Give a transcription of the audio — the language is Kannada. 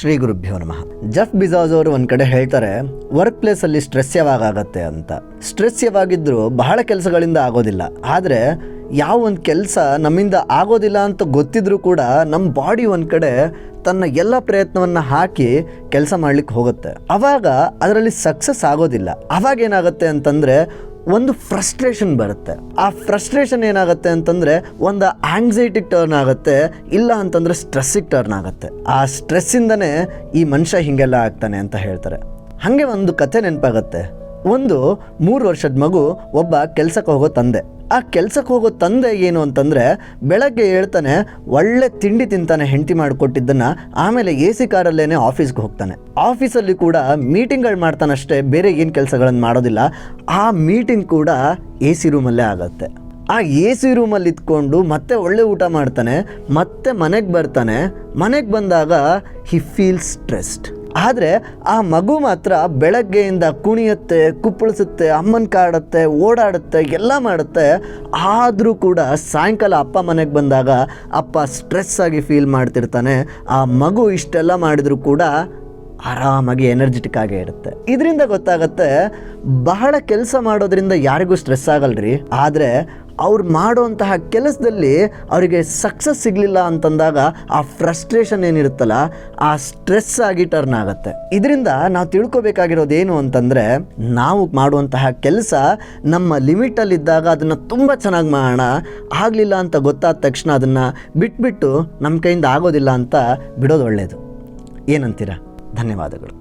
ಶ್ರೀ ಗುರುಭ್ಯೋ ನಮಃ. ಜೆಫ್ ಬಿಜಾಸ್ ಅವರು ಒಂದು ಕಡೆ ಹೇಳ್ತಾರೆ, ವರ್ಕ್ ಪ್ಲೇಸಲ್ಲಿ ಸ್ಟ್ರೆಸ್ ಯಾವಾಗ ಆಗುತ್ತೆ ಅಂತ. ಸ್ಟ್ರೆಸ್ ಯಾವಾಗಿದ್ರೂ ಬಹಳ ಕೆಲಸಗಳಿಂದ ಆಗೋದಿಲ್ಲ. ಆದರೆ ಯಾವ ಒಂದು ಕೆಲಸ ನಮ್ಮಿಂದ ಆಗೋದಿಲ್ಲ ಅಂತ ಗೊತ್ತಿದ್ರೂ ಕೂಡ ನಮ್ಮ ಬಾಡಿ ಒಂದು ಕಡೆ ತನ್ನ ಎಲ್ಲ ಪ್ರಯತ್ನವನ್ನು ಹಾಕಿ ಕೆಲಸ ಮಾಡ್ಲಿಕ್ಕೆ ಹೋಗುತ್ತೆ. ಆವಾಗ ಅದರಲ್ಲಿ ಸಕ್ಸಸ್ ಆಗೋದಿಲ್ಲ. ಆವಾಗ ಏನಾಗುತ್ತೆ ಅಂತಂದರೆ ಒಂದು ಫ್ರಸ್ಟ್ರೇಷನ್ ಬರುತ್ತೆ. ಆ ಫ್ರಸ್ಟ್ರೇಷನ್ ಏನಾಗುತ್ತೆ ಅಂತಂದರೆ ಒಂದು ಆಂಗ್ಸೈಟಿಗೆ ಟರ್ನ್ ಆಗುತ್ತೆ, ಇಲ್ಲ ಅಂತಂದರೆ ಸ್ಟ್ರೆಸ್ಸಿಗೆ ಟರ್ನ್ ಆಗುತ್ತೆ. ಆ ಸ್ಟ್ರೆಸ್ಸಿಂದನೇ ಈ ಮನುಷ್ಯ ಹೀಗೆಲ್ಲ ಆಗ್ತಾನೆ ಅಂತ ಹೇಳ್ತಾರೆ. ಹಾಗೆ ಒಂದು ಕಥೆ ನೆನಪಾಗತ್ತೆ. ಒಂದು 3 ವರ್ಷದ ಮಗು ಒಬ್ಬ ಕೆಲಸಕ್ಕೆ ಹೋಗೋ ತಂದೆ. ಆ ಕೆಲಸಕ್ಕೆ ಹೋಗೋ ತಂದೆ ಏನು ಅಂತಂದರೆ ಬೆಳಗ್ಗೆ ಹೇಳ್ತಾನೆ, ಒಳ್ಳೆ ತಿಂಡಿ ತಿಂತಾನೆ ಹೆಂಡತಿ ಮಾಡಿಕೊಟ್ಟಿದ್ದನ್ನು, ಆಮೇಲೆ AC ಕಾರಲ್ಲೇ ಆಫೀಸ್ಗೆ ಹೋಗ್ತಾನೆ. ಆಫೀಸಲ್ಲಿ ಕೂಡ ಮೀಟಿಂಗ್ಗಳು ಮಾಡ್ತಾನಷ್ಟೇ, ಬೇರೆ ಏನು ಕೆಲಸಗಳನ್ನು ಮಾಡೋದಿಲ್ಲ. ಆ ಮೀಟಿಂಗ್ ಕೂಡ AC ರೂಮಲ್ಲೇ ಆಗುತ್ತೆ. ಆ AC ರೂಮಲ್ಲಿ ಇದ್ಕೊಂಡು ಮತ್ತೆ ಒಳ್ಳೆ ಊಟ ಮಾಡ್ತಾನೆ, ಮತ್ತೆ ಮನೆಗೆ ಬರ್ತಾನೆ. ಮನೆಗೆ ಬಂದಾಗ ಹಿ ಫೀಲ್ಸ್ ಸ್ಟ್ರೆಸ್ಡ್. ಆದರೆ ಆ ಮಗು ಮಾತ್ರ ಬೆಳಗ್ಗೆಯಿಂದ ಕುಣಿಯುತ್ತೆ, ಕುಪ್ಪಳಿಸುತ್ತೆ, ಅಮ್ಮನ ಕಾಡುತ್ತೆ, ಓಡಾಡುತ್ತೆ, ಎಲ್ಲ ಮಾಡುತ್ತೆ. ಆದರೂ ಕೂಡ ಸಾಯಂಕಾಲ ಅಪ್ಪ ಮನೆಗೆ ಬಂದಾಗ ಅಪ್ಪ ಸ್ಟ್ರೆಸ್ ಆಗಿ ಫೀಲ್ ಮಾಡ್ತಿರ್ತಾನೆ. ಆ ಮಗು ಇಷ್ಟೆಲ್ಲ ಮಾಡಿದರೂ ಕೂಡ ಆರಾಮಾಗಿ ಎನರ್ಜೆಟಿಕ್ ಆಗೇ ಇರುತ್ತೆ. ಇದರಿಂದ ಗೊತ್ತಾಗತ್ತೆ, ಬಹಳ ಕೆಲಸ ಮಾಡೋದ್ರಿಂದ ಯಾರಿಗೂ ಸ್ಟ್ರೆಸ್ ಆಗಲ್ರಿ. ಆದರೆ ಅವ್ರು ಮಾಡುವಂತಹ ಕೆಲಸದಲ್ಲಿ ಅವರಿಗೆ ಸಕ್ಸಸ್ ಸಿಗಲಿಲ್ಲ ಅಂತಂದಾಗ ಆ ಫ್ರಸ್ಟ್ರೇಷನ್ ಏನಿರುತ್ತಲ್ಲ, ಆ ಸ್ಟ್ರೆಸ್ ಆಗಿ ಟರ್ನ್ ಆಗುತ್ತೆ. ಇದರಿಂದ ನಾವು ತಿಳ್ಕೊಬೇಕಾಗಿರೋದೇನು ಅಂತಂದರೆ, ನಾವು ಮಾಡುವಂತಹ ಕೆಲಸ ನಮ್ಮ ಲಿಮಿಟಲ್ಲಿದ್ದಾಗ ಅದನ್ನು ತುಂಬ ಚೆನ್ನಾಗಿ ಮಾಡೋಣ. ಆಗಲಿಲ್ಲ ಅಂತ ಗೊತ್ತಾದ ತಕ್ಷಣ ಅದನ್ನು ಬಿಟ್ಬಿಟ್ಟು ನಮ್ಮ ಕೈಯಿಂದ ಆಗೋದಿಲ್ಲ ಅಂತ ಬಿಡೋದು ಒಳ್ಳೆಯದು. ಏನಂತೀರಾ? ಧನ್ಯವಾದಗಳು.